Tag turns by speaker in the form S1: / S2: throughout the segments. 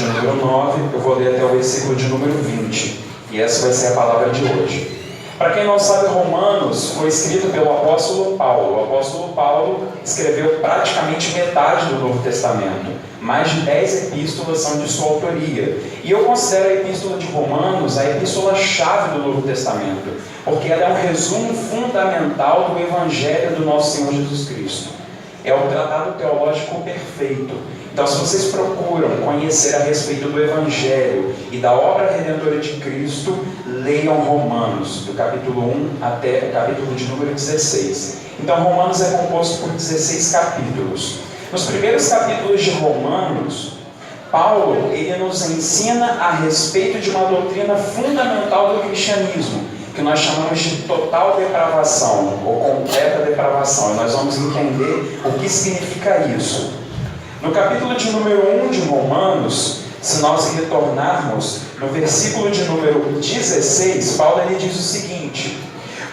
S1: de número 9, eu vou ler até o versículo de número 20. E essa vai ser a palavra de hoje. Para quem não sabe, Romanos foi escrito pelo apóstolo Paulo. O apóstolo Paulo escreveu praticamente metade do Novo Testamento. Mais de 10 epístolas são de sua autoria. E eu considero a epístola de Romanos a epístola-chave do Novo Testamento, porque ela é um resumo fundamental do Evangelho do nosso Senhor Jesus Cristo. É o tratado teológico perfeito. Então, se vocês procuram conhecer a respeito do Evangelho e da obra redentora de Cristo, leiam Romanos, do capítulo 1 até o capítulo de número 16. Então, Romanos é composto por 16 capítulos. Nos primeiros capítulos de Romanos, Paulo ele nos ensina a respeito de uma doutrina fundamental do cristianismo, que nós chamamos de total depravação, ou completa depravação. E nós vamos entender o que significa isso. No capítulo de número 1 de Romanos, se nós retornarmos no versículo de número 16, Paulo ele diz o seguinte: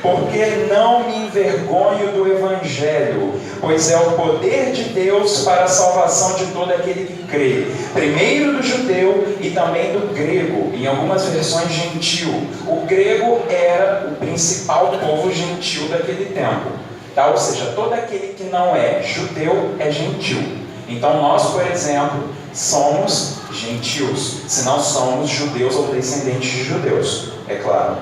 S1: porque não me envergonho do Evangelho, pois é o poder de Deus para a salvação de todo aquele que crê, primeiro do judeu e também do grego, em algumas versões gentil. O grego era o principal povo gentil daquele tempo, tá? Ou seja, todo aquele que não é judeu é gentil. Então nós, por exemplo, somos gentios, se não somos judeus ou descendentes de judeus, é claro.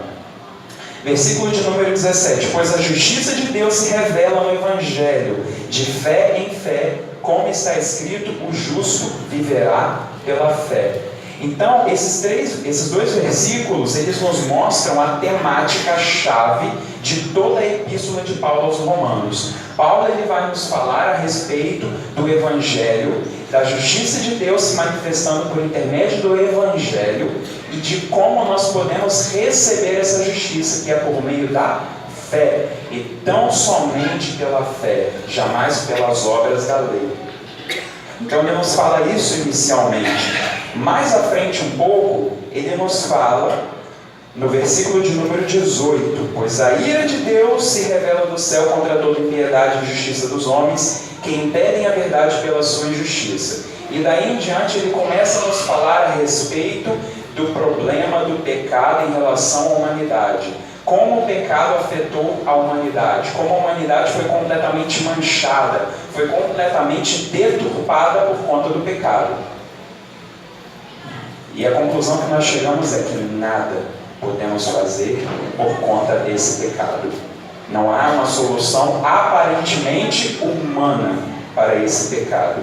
S1: Versículo de número 17: pois a justiça de Deus se revela no Evangelho, de fé em fé, como está escrito, o justo viverá pela fé. Então, esses dois versículos, eles nos mostram a temática-chave de toda a epístola de Paulo aos Romanos. Paulo ele vai nos falar a respeito do Evangelho, da justiça de Deus se manifestando por intermédio do Evangelho e de como nós podemos receber essa justiça, que é por meio da fé, e tão somente pela fé, jamais pelas obras da lei. Então ele nos fala isso inicialmente. Mais à frente um pouco, ele nos fala no versículo de número 18: pois a ira de Deus se revela do céu contra toda impiedade e injustiça dos homens, que impedem a verdade pela sua injustiça. E daí em diante ele começa a nos falar a respeito do problema do pecado em relação à humanidade. Como o pecado afetou a humanidade, como a humanidade foi completamente manchada, foi completamente deturpada por conta do pecado. E a conclusão que nós chegamos é que nada podemos fazer por conta desse pecado. Não há uma solução aparentemente humana para esse pecado.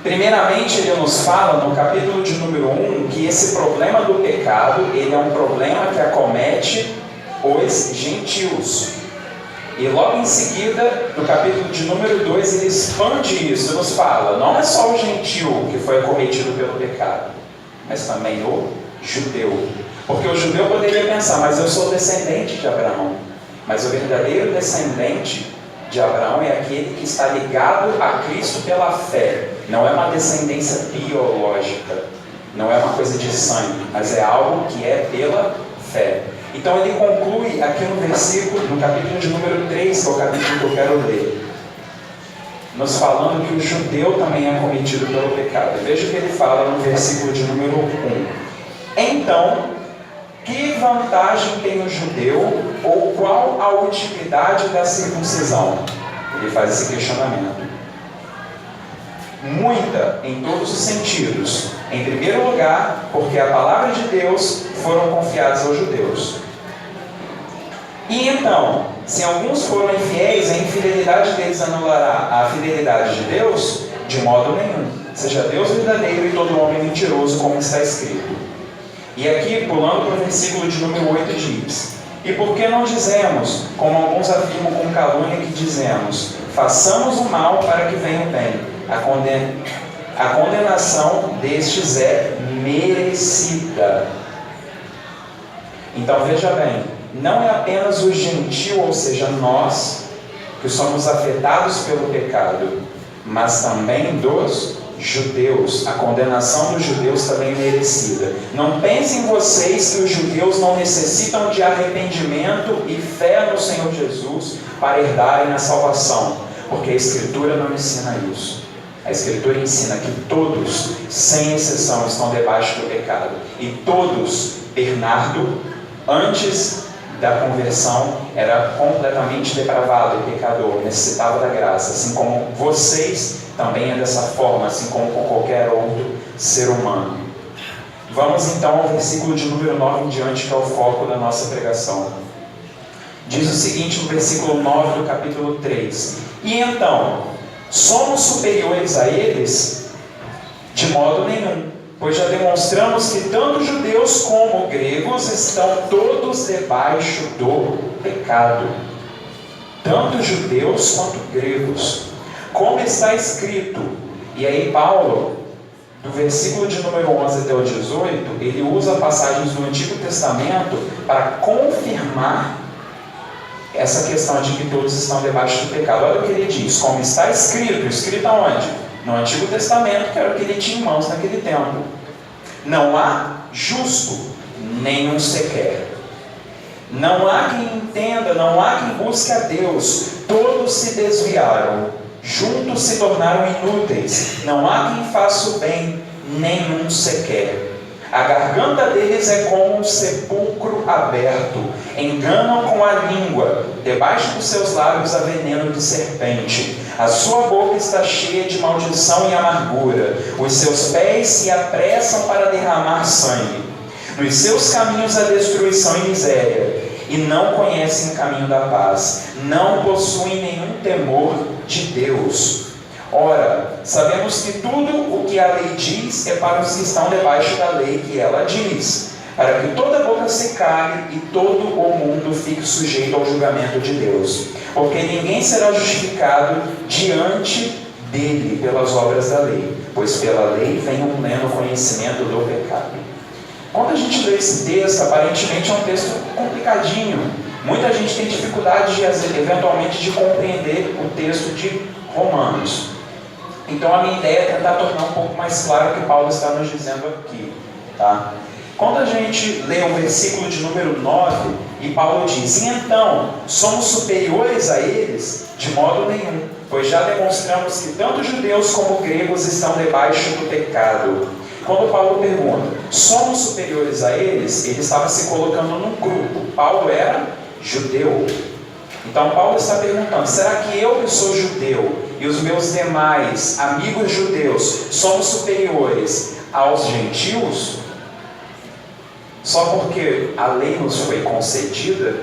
S1: Primeiramente, ele nos fala no capítulo de número 1 que esse problema do pecado, ele é um problema que acomete os gentios. E logo em seguida, no capítulo de número 2, ele expande isso e nos fala, não é só o gentio que foi acometido pelo pecado, mas também o judeu. Porque o judeu poderia pensar, mas eu sou descendente de Abraão. Mas o verdadeiro descendente de Abraão é aquele que está ligado a Cristo pela fé. Não é uma descendência biológica, não é uma coisa de sangue, mas é algo que é pela fé. Então ele conclui aqui no versículo, no capítulo de número 3, que é o capítulo que eu quero ler, nos falando que o judeu também é cometido pelo pecado. Veja o que ele fala no versículo de número 1. Então, que vantagem tem o judeu, ou qual a utilidade da circuncisão? Ele faz esse questionamento. Muita, em todos os sentidos. Em primeiro lugar, porque a palavra de Deus foram confiadas aos judeus. E então, se alguns foram infiéis, a infidelidade deles anulará a fidelidade de Deus? De modo nenhum. Seja Deus verdadeiro e todo homem mentiroso, como está escrito. E aqui, pulando para o versículo de número 8, diz: e por que não dizemos, como alguns afirmam com calúnia, que dizemos, façamos o mal para que venha o bem? A condenação destes é merecida. Então veja bem, não é apenas o gentio, ou seja, nós, que somos afetados pelo pecado, mas também dos judeus. A condenação dos judeus também é merecida. Não pensem vocês que os judeus não necessitam de arrependimento e fé no Senhor Jesus para herdarem a salvação, porque a Escritura não ensina isso. A Escritura ensina que todos, sem exceção, estão debaixo do pecado. E todos, Bernardo, antes da conversão, era completamente depravado e pecador, necessitava da graça, assim como vocês também é dessa forma, assim como com qualquer outro ser humano. Vamos então ao versículo de número 9 em diante, que é o foco da nossa pregação. Diz o seguinte no versículo 9 do capítulo 3: E então, somos superiores a eles? De modo nenhum, pois já demonstramos que tanto judeus como gregos estão todos debaixo do pecado. Tanto judeus quanto gregos. Como está escrito, e aí Paulo, do versículo de número 11 até o 18, ele usa passagens do Antigo Testamento para confirmar essa questão de que todos estão debaixo do pecado. Olha o que ele diz: como está escrito. Escrito aonde? No Antigo Testamento, que era o que ele tinha em mãos naquele tempo. Não há justo, nenhum sequer. Não há quem entenda, não há quem busque a Deus. Todos se desviaram, juntos se tornaram inúteis. Não há quem faça o bem, nenhum sequer. A garganta deles é como um sepulcro aberto. Enganam com a língua. Debaixo dos seus lábios há veneno de serpente. A sua boca está cheia de maldição e amargura. Os seus pés se apressam para derramar sangue. Nos seus caminhos há destruição e miséria. E não conhecem o caminho da paz. Não possuem nenhum temor de Deus. Ora, sabemos que tudo o que a lei diz é para os que estão debaixo da lei que ela diz, para que toda boca se cale e todo o mundo fique sujeito ao julgamento de Deus. Porque ninguém será justificado diante dele pelas obras da lei, pois pela lei vem um pleno conhecimento do pecado. Quando a gente lê esse texto, aparentemente é um texto complicadinho. Muita gente tem dificuldade, eventualmente, de compreender o texto de Romanos. Então a minha ideia é tentar tornar um pouco mais claro o que Paulo está nos dizendo aqui. Tá? Quando a gente lê o versículo de número 9, e Paulo diz: e então, somos superiores a eles? De modo nenhum, pois já demonstramos que tanto judeus como gregos estão debaixo do pecado. Quando Paulo pergunta, somos superiores a eles? Ele estava se colocando num grupo. Paulo era judeu. Então Paulo está perguntando, será que eu que sou judeu e os meus demais amigos judeus somos superiores aos gentios? Só porque a lei nos foi concedida?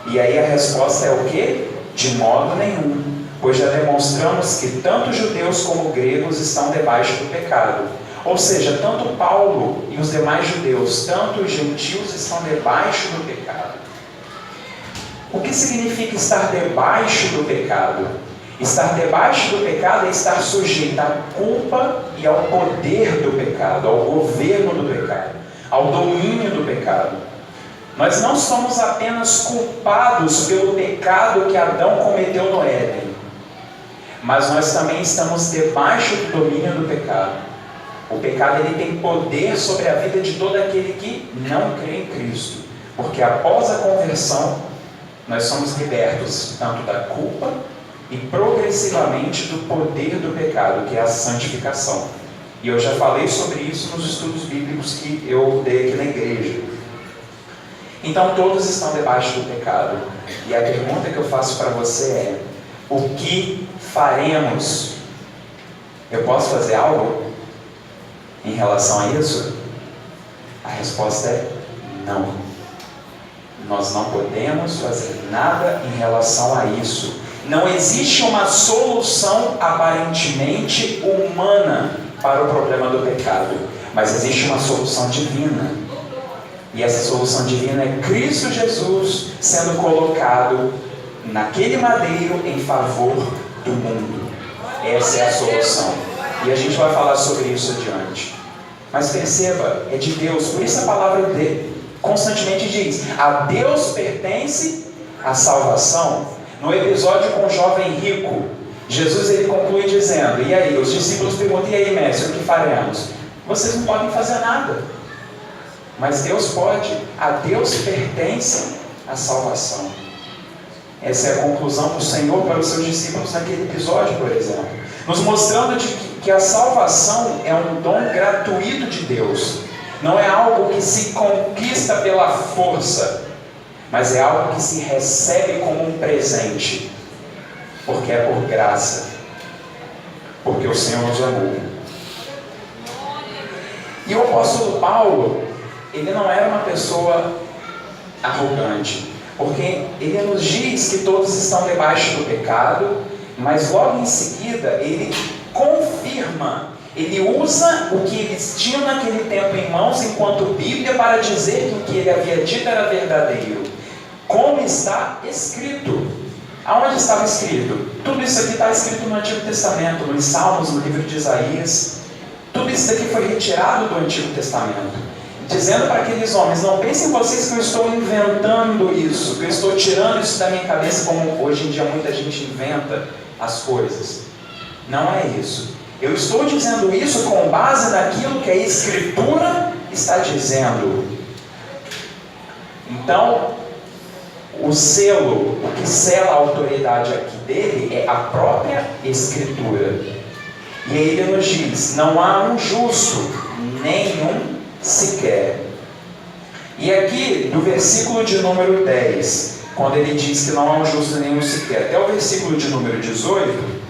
S1: E aí a resposta é o quê? De modo nenhum, pois já demonstramos que tanto judeus como gregos estão debaixo do pecado. Ou seja, tanto Paulo e os demais judeus, tanto os gentios estão debaixo do pecado. O que significa estar debaixo do pecado? Estar debaixo do pecado é estar sujeito à culpa e ao poder do pecado, ao governo do pecado, ao domínio do pecado. Nós não somos apenas culpados pelo pecado que Adão cometeu no Éden, mas nós também estamos debaixo do domínio do pecado. O pecado ele tem poder sobre a vida de todo aquele que não crê em Cristo, porque após a conversão, nós somos libertos tanto da culpa e progressivamente do poder do pecado, que é a santificação. E eu já falei sobre isso nos estudos bíblicos que eu dei aqui na igreja. Então todos estão debaixo do pecado. E a pergunta que eu faço para você é: o que faremos? Eu posso fazer algo em relação a isso? A resposta é não. Nós não podemos fazer nada em relação a isso. Não existe uma solução aparentemente humana para o problema do pecado, mas existe uma solução divina. E essa solução divina é Cristo Jesus sendo colocado naquele madeiro em favor do mundo. Essa é a solução. E a gente vai falar sobre isso adiante. Mas perceba, é de Deus. Por isso a palavra dele constantemente diz: a Deus pertence a salvação. No episódio com o jovem rico, Jesus ele conclui dizendo: e aí? Os discípulos perguntam: e aí, mestre, o que faremos? Vocês não podem fazer nada, mas Deus pode. A Deus pertence a salvação. Essa é a conclusão do Senhor para os seus discípulos naquele episódio, por exemplo. nos mostrando que a salvação é um dom gratuito de Deus. Não é algo que se conquista pela força, mas é algo que se recebe como um presente, porque é por graça, porque o Senhor nos amou. E o apóstolo Paulo, ele não era uma pessoa arrogante, porque ele nos diz que todos estão debaixo do pecado, mas logo em seguida ele confirma, ele usa o que eles tinham naquele tempo em mãos enquanto Bíblia para dizer que o que ele havia dito era verdadeiro, como está escrito. Aonde estava escrito? Tudo isso aqui está escrito no Antigo Testamento, nos Salmos, no livro de Isaías. Tudo isso aqui foi retirado do Antigo Testamento, dizendo para aqueles homens: não pensem vocês que eu estou inventando isso, que eu estou tirando isso da minha cabeça, como hoje em dia muita gente inventa as coisas. Não é isso. Eu estou dizendo isso com base naquilo que a Escritura está dizendo. Então, o selo, o que sela a autoridade aqui dele é a própria Escritura. E aí ele nos diz: não há um justo, nenhum sequer. E aqui, do versículo de número 10, quando ele diz que não há um justo, nenhum sequer, até o versículo de número 18,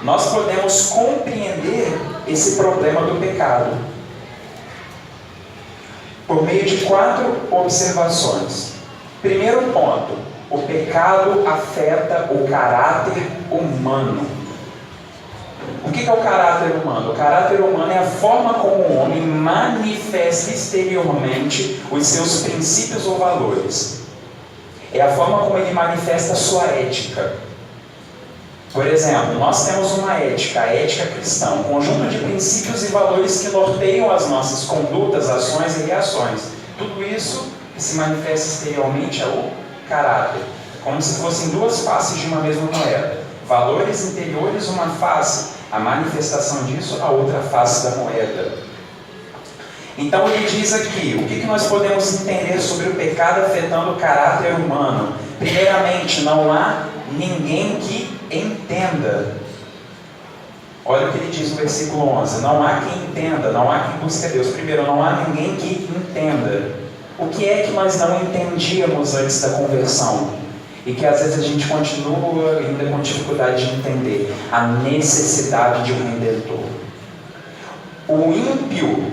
S1: nós podemos compreender esse problema do pecado por meio de 4 observações. Primeiro ponto: o pecado afeta o caráter humano. O que é o caráter humano? O caráter humano é a forma como o homem manifesta exteriormente os seus princípios ou valores. É a forma como ele manifesta a sua ética. Por exemplo, nós temos uma ética, a ética cristã, um conjunto de princípios e valores que norteiam as nossas condutas, ações e reações. Tudo isso que se manifesta exteriormente é o caráter, como se fossem 2 faces de uma mesma moeda. Valores interiores, uma face, a manifestação disso, a outra face da moeda. Então ele diz aqui, o que nós podemos entender sobre o pecado afetando o caráter humano? Primeiramente, não há ninguém que entenda. Olha o que ele diz no versículo 11: não há quem entenda, não há quem busque a Deus. Primeiro, não há ninguém que entenda. O que é que nós não entendíamos antes da conversão? E que às vezes a gente continua ainda com dificuldade de entender: a necessidade de um Redentor. O ímpio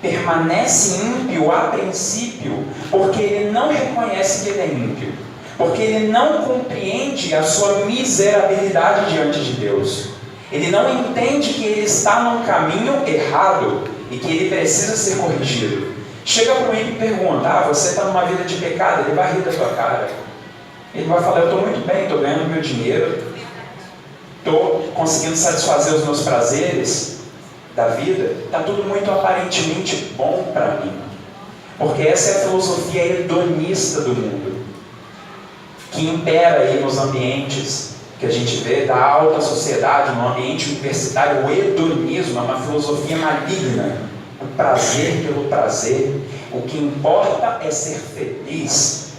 S1: permanece ímpio a princípio, porque ele não reconhece que ele é ímpio, porque ele não compreende a sua miserabilidade diante de Deus. Ele não entende que ele está num caminho errado e que ele precisa ser corrigido. Chega para o ímpio e pergunta: você está numa vida de pecado? Ele vai rir da tua cara. Ele vai falar: eu estou muito bem, estou ganhando meu dinheiro, estou conseguindo satisfazer os meus prazeres da vida, está tudo muito aparentemente bom para mim. Porque essa é a filosofia hedonista do mundo, que impera aí nos ambientes que a gente vê da alta sociedade, no ambiente universitário. O hedonismo é uma filosofia maligna, o prazer pelo prazer. O que importa é ser feliz.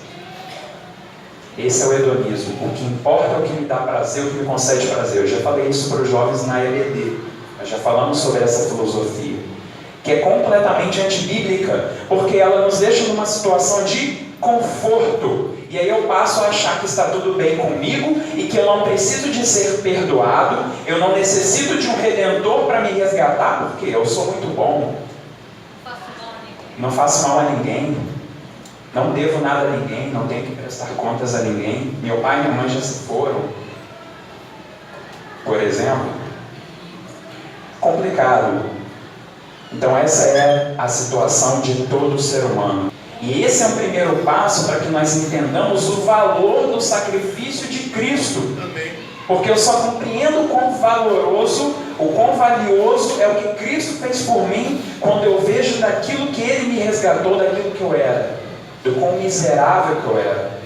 S1: Esse é o hedonismo. O que importa é o que me dá prazer, o que me concede prazer. Eu já falei isso para os jovens na EBD. Nós já falamos sobre essa filosofia, que é completamente antibíblica, porque ela nos deixa numa situação de conforto. E aí eu passo a achar que está tudo bem comigo e que eu não preciso de ser perdoado, eu não necessito de um Redentor para me resgatar, porque eu sou muito bom. Não faço mal a ninguém. Não devo nada a ninguém, não tenho que prestar contas a ninguém. Meu pai e minha mãe já se foram, por exemplo. Complicado. Então essa é a situação de todo ser humano. E esse é o primeiro passo para que nós entendamos o valor do sacrifício de Cristo. Porque eu só compreendo o quão valoroso, o quão valioso é o que Cristo fez por mim quando eu vejo daquilo que Ele me resgatou, daquilo que eu era, do quão miserável que eu era.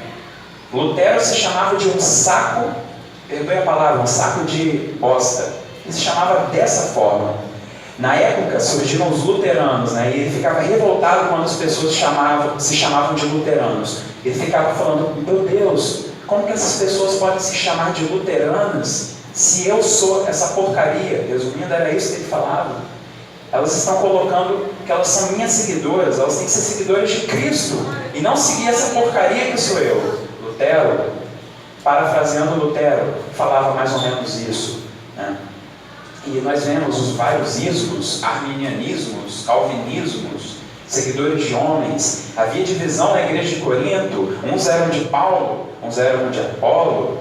S1: Lutero se chamava de um saco, perdoe a palavra, um saco de bosta. Ele se chamava dessa forma. Na época surgiram os luteranos, né? E ele ficava revoltado quando as pessoas se chamavam de luteranos. Ele ficava falando: meu Deus, como que essas pessoas podem se chamar de luteranas? Se eu sou essa porcaria, resumindo, era isso que ele falava. Elas estão colocando que elas são minhas seguidoras, elas têm que ser seguidoras de Cristo e não seguir essa porcaria que sou eu. Lutero, parafraseando Lutero, falava mais ou menos isso, né? E nós vemos os vários ismos, arminianismos, calvinismos, seguidores de homens. Havia divisão na igreja de Corinto, uns eram de Paulo, uns eram de Apolo,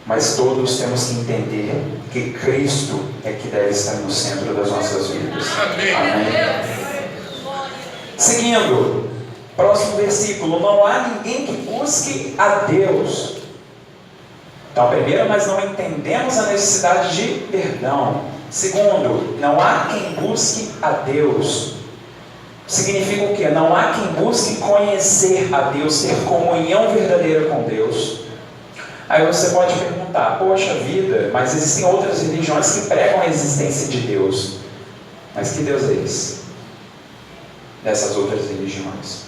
S1: mas todos temos que entender que Cristo é que deve estar no centro das nossas vidas. Amém. Seguindo, próximo versículo: não há ninguém que busque a Deus. Então, primeiro, nós não entendemos a necessidade de perdão. Segundo, não há quem busque a Deus. Significa o quê? Não há quem busque conhecer a Deus, ter comunhão verdadeira com Deus. Aí você pode perguntar: poxa vida, mas existem outras religiões que pregam a existência de Deus. Mas que Deus é esse? Dessas outras religiões.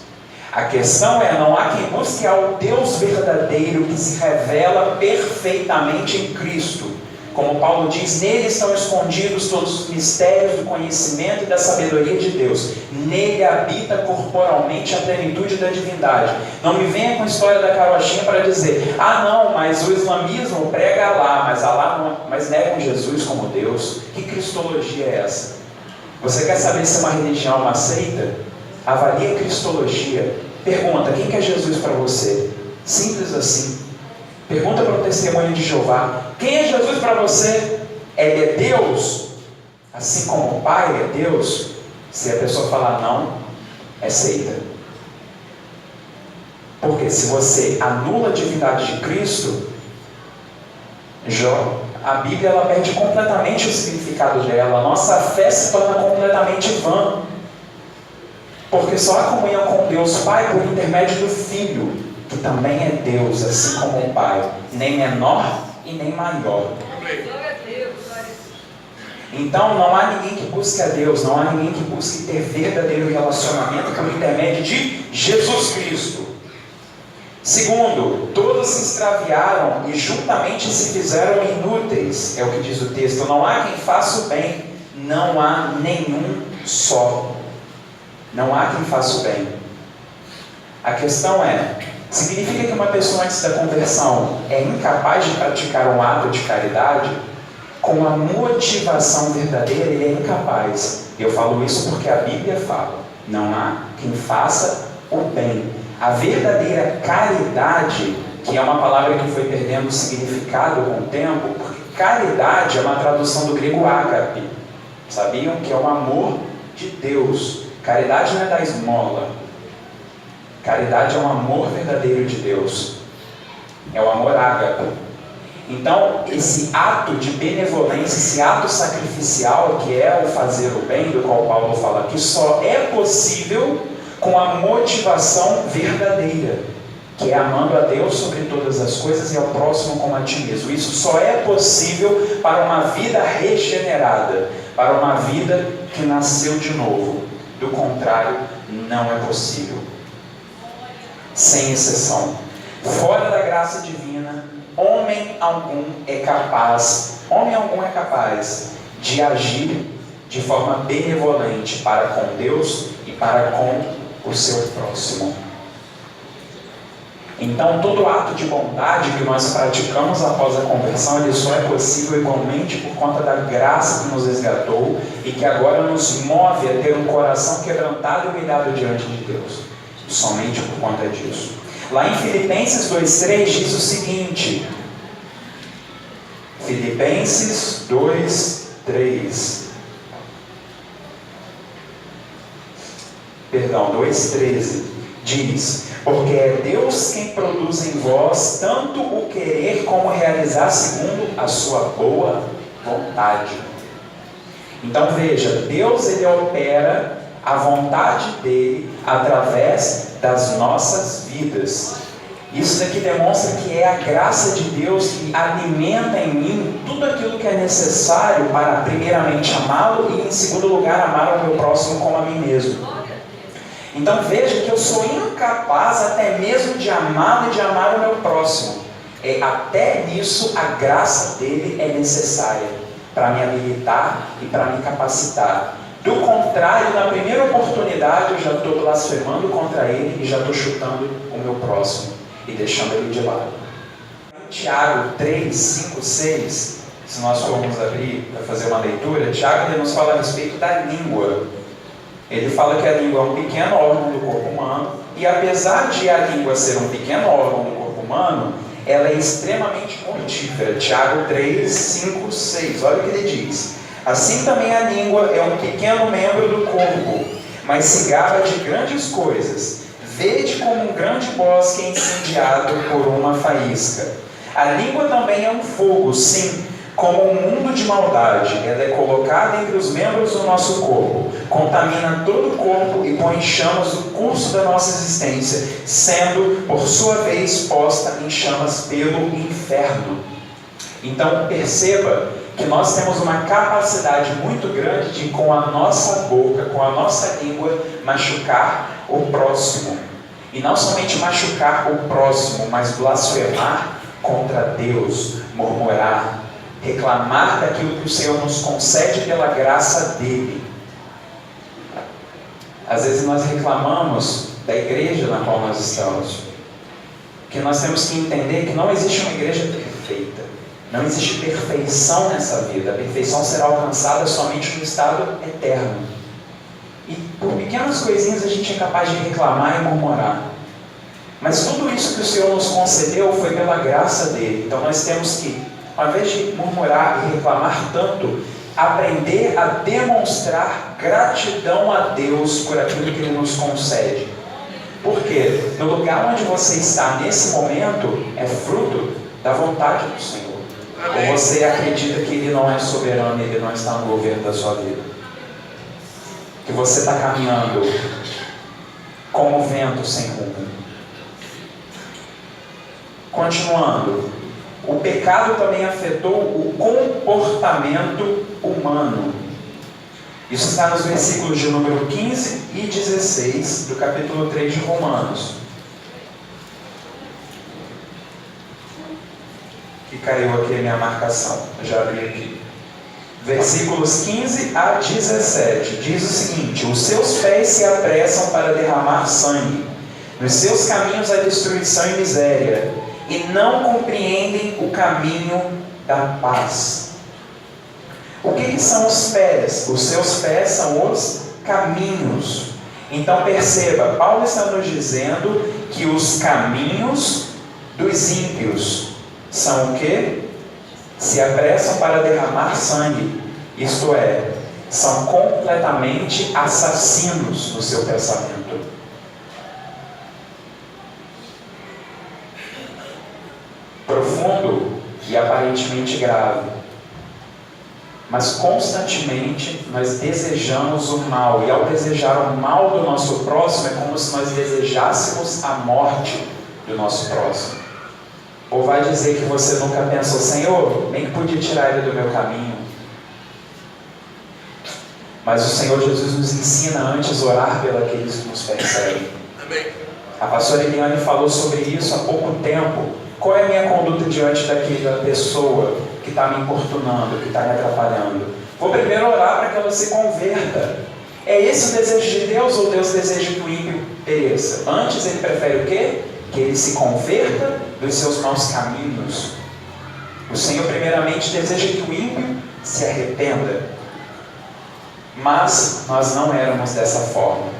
S1: A questão é: não há quem busque ao Deus verdadeiro que se revela perfeitamente em Cristo. Como Paulo diz, nele estão escondidos todos os mistérios do conhecimento e da sabedoria de Deus. Nele habita corporalmente a plenitude da divindade. Não me venha com a história da carochinha para dizer: ah não, mas o islamismo prega Alá, mas negam Jesus como Deus. Que cristologia é essa? Você quer saber se uma religião é uma seita? Avalie a cristologia. Pergunta: quem que é Jesus para você? Simples assim. Pergunta para o testemunho de Jeová: quem é Jesus para você? Ele é Deus? Assim como o Pai é Deus? Se a pessoa falar não, é seita. Porque se você anula a divindade de Cristo, a Bíblia ela perde completamente o significado dela. A nossa fé se torna completamente vã. Porque só há comunhão com Deus Pai por intermédio do Filho, que também é Deus, assim como o Pai, nem menor e nem maior. Então não há ninguém que busque a Deus, não há ninguém que busque ter verdadeiro relacionamento por intermédio de Jesus Cristo. Segundo, todos se extraviaram e juntamente se fizeram inúteis, é o que diz o texto. Não há quem faça o bem, não há nenhum só. Não há quem faça o bem. A questão é: significa que uma pessoa antes da conversão é incapaz de praticar um ato de caridade? Com a motivação verdadeira, ele é incapaz. Eu falo isso porque a Bíblia fala: não há quem faça o bem. A verdadeira caridade, que é uma palavra que foi perdendo significado com o tempo, porque caridade é uma tradução do grego ágape. Sabiam que é o amor de Deus. Caridade não é da esmola. Caridade é um amor verdadeiro de Deus. É o amor ágape. Então, esse ato de benevolência, esse ato sacrificial, que é o fazer o bem, do qual Paulo fala aqui, só é possível com a motivação verdadeira, que é amando a Deus sobre todas as coisas e ao próximo como a ti mesmo. Isso só é possível para uma vida regenerada, para uma vida que nasceu de novo. Do contrário, não é possível. Sem exceção. Fora da graça divina, homem algum é capaz de agir de forma benevolente para com Deus e para com o seu próximo. Então, todo ato de bondade que nós praticamos após a conversão, ele só é possível igualmente por conta da graça que nos resgatou e que agora nos move a ter um coração quebrantado e humilhado diante de Deus. Somente por conta disso. Lá em Filipenses 2,3 diz o seguinte. Filipenses 2,3. Perdão, 2,13. Diz: porque é Deus quem produz em vós tanto o querer como realizar segundo a sua boa vontade. Então veja, Deus ele opera a vontade dele através das nossas vidas. Isso daqui demonstra que é a graça de Deus que alimenta em mim tudo aquilo que é necessário para primeiramente amá-lo e em segundo lugar amar o meu próximo como a mim mesmo. Então veja que eu sou incapaz até mesmo de amá-lo e de amar o meu próximo. Até nisso a graça dele é necessária para me habilitar e para me capacitar. Do contrário, na primeira oportunidade eu já estou blasfemando contra ele e já estou chutando o meu próximo e deixando ele de lado. Tiago 3, 5, 6, se nós formos abrir para fazer uma leitura, Tiago nos fala a respeito da língua. Ele fala que a língua é um pequeno órgão do corpo humano e apesar de a língua ser um pequeno órgão do corpo humano, ela é extremamente mortífera. Tiago 3, 5, 6, olha o que ele diz. Assim também a língua é um pequeno membro do corpo, mas se gaba de grandes coisas. Vede como um grande bosque incendiado por uma faísca. A língua também é um fogo, sim, como um mundo de maldade. Ela é colocada entre os membros do nosso corpo, contamina todo o corpo e põe em chamas o curso da nossa existência, sendo, por sua vez, posta em chamas pelo inferno. Então, perceba que nós temos uma capacidade muito grande de, com a nossa boca, com a nossa língua, machucar o próximo. E não somente machucar o próximo, mas blasfemar contra Deus, murmurar, reclamar daquilo que o Senhor nos concede pela graça dele. Às vezes nós reclamamos da igreja na qual nós estamos, que nós temos que entender que não existe uma igreja perfeita, não existe perfeição nessa vida. A perfeição será alcançada somente no estado eterno. E por pequenas coisinhas a gente é capaz de reclamar e murmurar. Mas tudo isso que o Senhor nos concedeu foi pela graça dele. Então nós temos que, ao invés de murmurar e reclamar tanto, aprender a demonstrar gratidão a Deus por aquilo que Ele nos concede. Porque no lugar onde você está nesse momento é fruto da vontade do Senhor. Ou você acredita que Ele não é soberano e Ele não está no governo da sua vida? Que você está caminhando como vento sem rumo. Continuando, o pecado também afetou o comportamento humano. Isso está nos versículos de número 15 e 16 do capítulo 3 de Romanos. Que caiu aqui a minha marcação, eu já abri aqui. Versículos 15 a 17, diz o seguinte: os seus pés se apressam para derramar sangue, nos seus caminhos a destruição e miséria, e não compreendem o caminho da paz. O que são os pés? Os seus pés são os caminhos. Então perceba, Paulo está nos dizendo que os caminhos dos ímpios são o quê? Se apressam para derramar sangue. Isto é, são completamente assassinos no seu pensamento. Profundo e aparentemente grave. Mas constantemente nós desejamos o mal. E ao desejar o mal do nosso próximo, é como se nós desejássemos a morte do nosso próximo. Ou vai dizer que você nunca pensou: Senhor, nem que podia tirar ele do meu caminho. Mas o Senhor Jesus nos ensina antes a orar pelos que nos perseguem. A pastora Eliane falou sobre isso há pouco tempo. Qual é a minha conduta diante daquela pessoa que está me importunando, que está me atrapalhando? Vou primeiro orar para que ela se converta. É esse o desejo de Deus, ou Deus deseja que o ímpio pereça? Antes ele prefere o quê? Que ele se converta dos seus maus caminhos. O Senhor primeiramente deseja que o ímpio se arrependa. Mas nós não éramos dessa forma.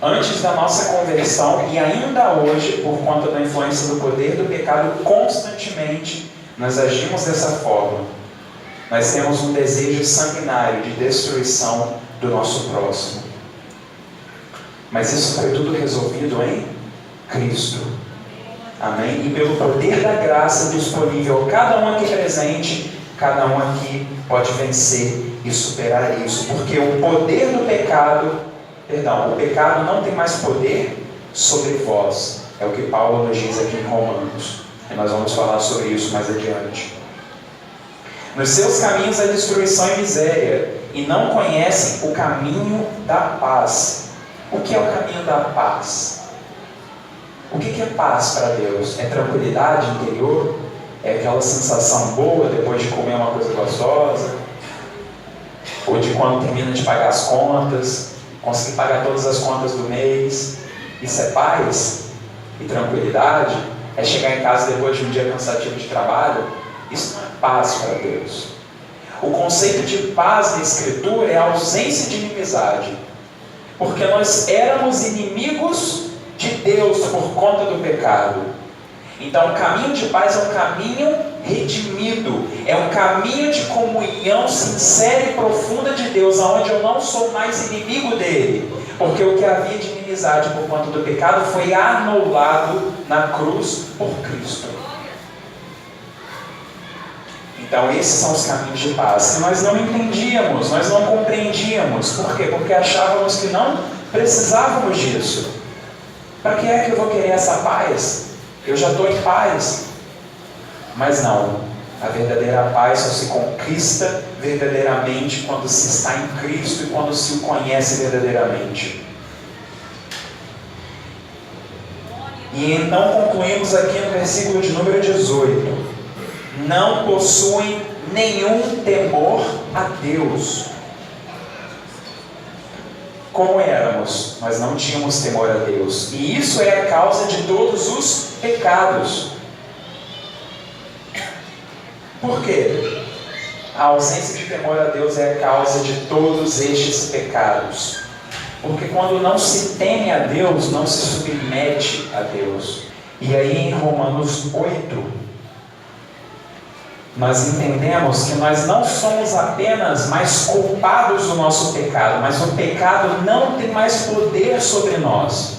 S1: Antes da nossa conversão, e ainda hoje, por conta da influência do poder do pecado, constantemente nós agimos dessa forma. Nós temos um desejo sanguinário de destruição do nosso próximo. Mas isso foi tudo resolvido em Cristo. Amém? E pelo poder da graça disponível a cada um aqui presente, cada um aqui pode vencer e superar isso. Porque o poder do pecado... o pecado não tem mais poder sobre vós. É o que Paulo nos diz aqui em Romanos. E nós vamos falar sobre isso mais adiante. Nos seus caminhos há destruição e miséria, e não conhecem o caminho da paz. O que é o caminho da paz? O que é paz para Deus? É tranquilidade interior? É aquela sensação boa depois de comer uma coisa gostosa? Ou de quando termina de pagar as contas, conseguir pagar todas as contas do mês? Isso é paz e tranquilidade? É chegar em casa depois de um dia cansativo de trabalho? Isso não é paz para Deus. O conceito de paz na Escritura é a ausência de inimizade, porque nós éramos inimigos de Deus por conta do pecado. Então o caminho de paz é um caminho redimido, é um caminho de comunhão sincera e profunda de Deus, onde eu não sou mais inimigo dele, porque o que havia de inimizade por conta do pecado foi anulado na cruz por Cristo. Então esses são os caminhos de paz. E nós não entendíamos, nós não compreendíamos. Por quê? Porque achávamos que não precisávamos disso. Para que é que eu vou querer essa paz? Eu já estou em paz. Mas não, a verdadeira paz só se conquista verdadeiramente quando se está em Cristo e quando se o conhece verdadeiramente. E então concluímos aqui no versículo de número 18. Não possuem nenhum temor a Deus. Como éramos, nós não tínhamos temor a Deus. E isso é a causa de todos os pecados. Por quê? A ausência de temor a Deus é a causa de todos estes pecados. Porque quando não se teme a Deus, não se submete a Deus. E aí em Romanos 8, nós entendemos que nós não somos apenas mais culpados do nosso pecado, mas o pecado não tem mais poder sobre nós.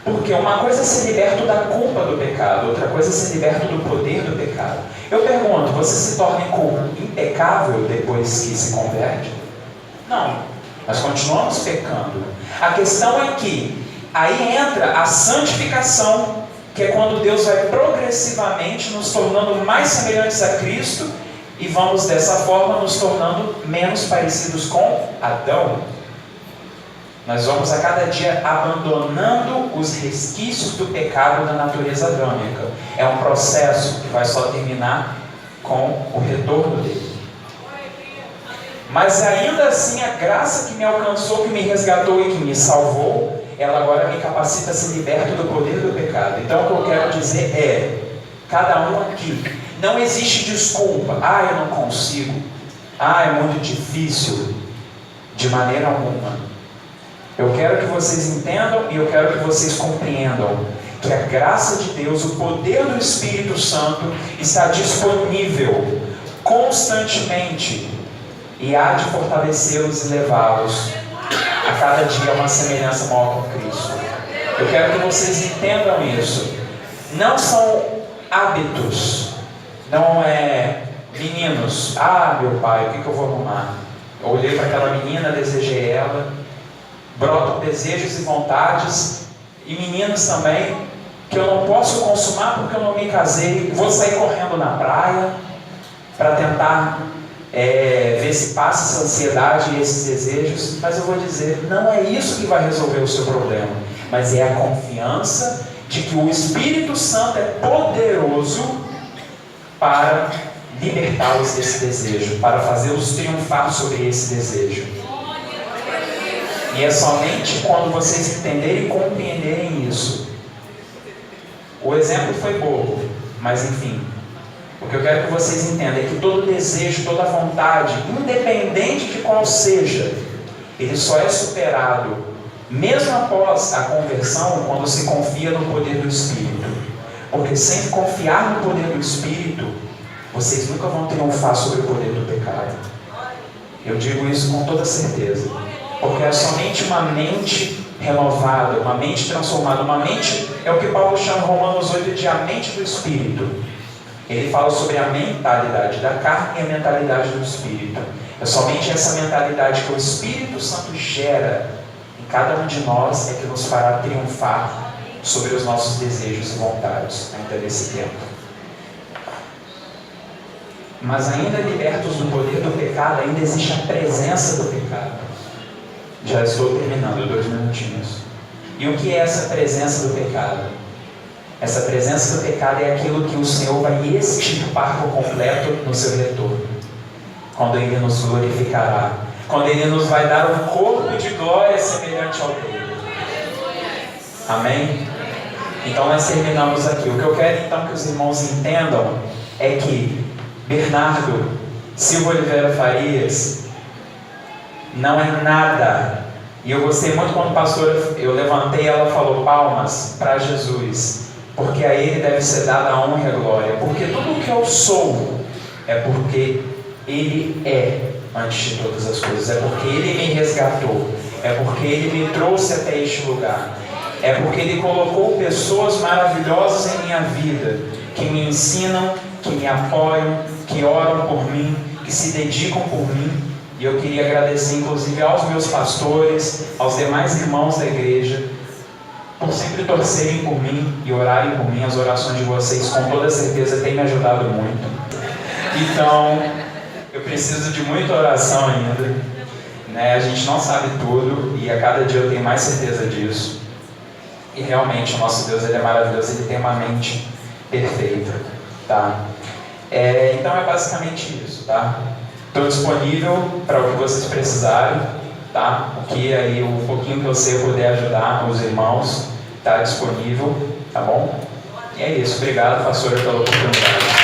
S1: Porque uma coisa é ser liberto da culpa do pecado, outra coisa é ser liberto do poder do pecado. Eu pergunto, você se torna impecável depois que se converte? Não, nós continuamos pecando. A questão é que aí entra a santificação, que é quando Deus vai progressivamente nos tornando mais semelhantes a Cristo e vamos dessa forma nos tornando menos parecidos com Adão. Nós vamos a cada dia abandonando os resquícios do pecado da natureza adâmica. É um processo que vai só terminar com o retorno dele. Mas ainda assim a graça que me alcançou, que me resgatou e que me salvou, ela agora me capacita a ser liberto do poder do pecado. Então o que eu quero dizer é, cada um aqui, não existe desculpa. Eu não consigo. É muito difícil. De maneira alguma. Eu quero que vocês entendam e eu quero que vocês compreendam que a graça de Deus, o poder do Espírito Santo está disponível constantemente e há de fortalecê-los e levá-los a cada dia a uma semelhança maior com Cristo. Eu quero que vocês entendam isso. Não são hábitos, não é meninos. Meu pai, o que eu vou arrumar? Eu olhei para aquela menina, desejei ela. Brotam desejos e vontades, e meninos também, que eu não posso consumar porque eu não me casei. Vou sair correndo na praia para tentar ver se passa essa ansiedade e esses desejos. Mas eu vou dizer, não é isso que vai resolver o seu problema, mas é a confiança de que o Espírito Santo é poderoso para libertá-los desse desejo, para fazê-los triunfar sobre esse desejo. E é somente quando vocês entenderem e compreenderem isso. O exemplo foi bobo, mas enfim. O que eu quero que vocês entendam é que todo desejo, toda vontade, independente de qual seja, ele só é superado, mesmo após a conversão, quando se confia no poder do Espírito. Porque sem confiar no poder do Espírito, vocês nunca vão triunfar sobre o poder do pecado. Eu digo isso com toda certeza. Porque é somente uma mente renovada, uma mente transformada, uma mente, é o que Paulo chama em Romanos 8 de a mente do Espírito. Ele fala sobre a mentalidade da carne e a mentalidade do Espírito. É somente essa mentalidade que o Espírito Santo gera em cada um de nós é que nos fará triunfar sobre os nossos desejos e vontades ainda nesse tempo. Mas ainda libertos do poder do pecado, ainda existe a presença do pecado. Já estou terminando, 2 minutinhos. E o que é essa presença do pecado? Essa presença do pecado é aquilo que o Senhor vai extirpar por completo no seu retorno, quando Ele nos glorificará, quando Ele nos vai dar um corpo de glória semelhante ao dele. Amém? Então nós terminamos aqui. O que eu quero então que os irmãos entendam é que Bernardo Silva Oliveira Farias não é nada. E eu gostei muito quando o pastor, eu levantei e ela falou palmas para Jesus, porque a Ele deve ser dada a honra e a glória, porque tudo o que eu sou é porque Ele é antes de todas as coisas, é porque Ele me resgatou, é porque Ele me trouxe até este lugar, é porque Ele colocou pessoas maravilhosas em minha vida, que me ensinam, que me apoiam, que oram por mim, que se dedicam por mim. E eu queria agradecer inclusive aos meus pastores, aos demais irmãos da igreja, por sempre torcerem por mim e orarem por mim. As orações de vocês com toda certeza têm me ajudado muito. Então, eu preciso de muita oração ainda, né? A gente não sabe tudo e a cada dia eu tenho mais certeza disso. E realmente o nosso Deus, Ele é maravilhoso, Ele tem uma mente perfeita, tá? Então é basicamente isso, tá? Estou disponível para o que vocês precisarem, tá? O que aí, um pouquinho que eu sei poder ajudar os irmãos, está disponível, tá bom? E é isso, obrigado, pastor, pela oportunidade.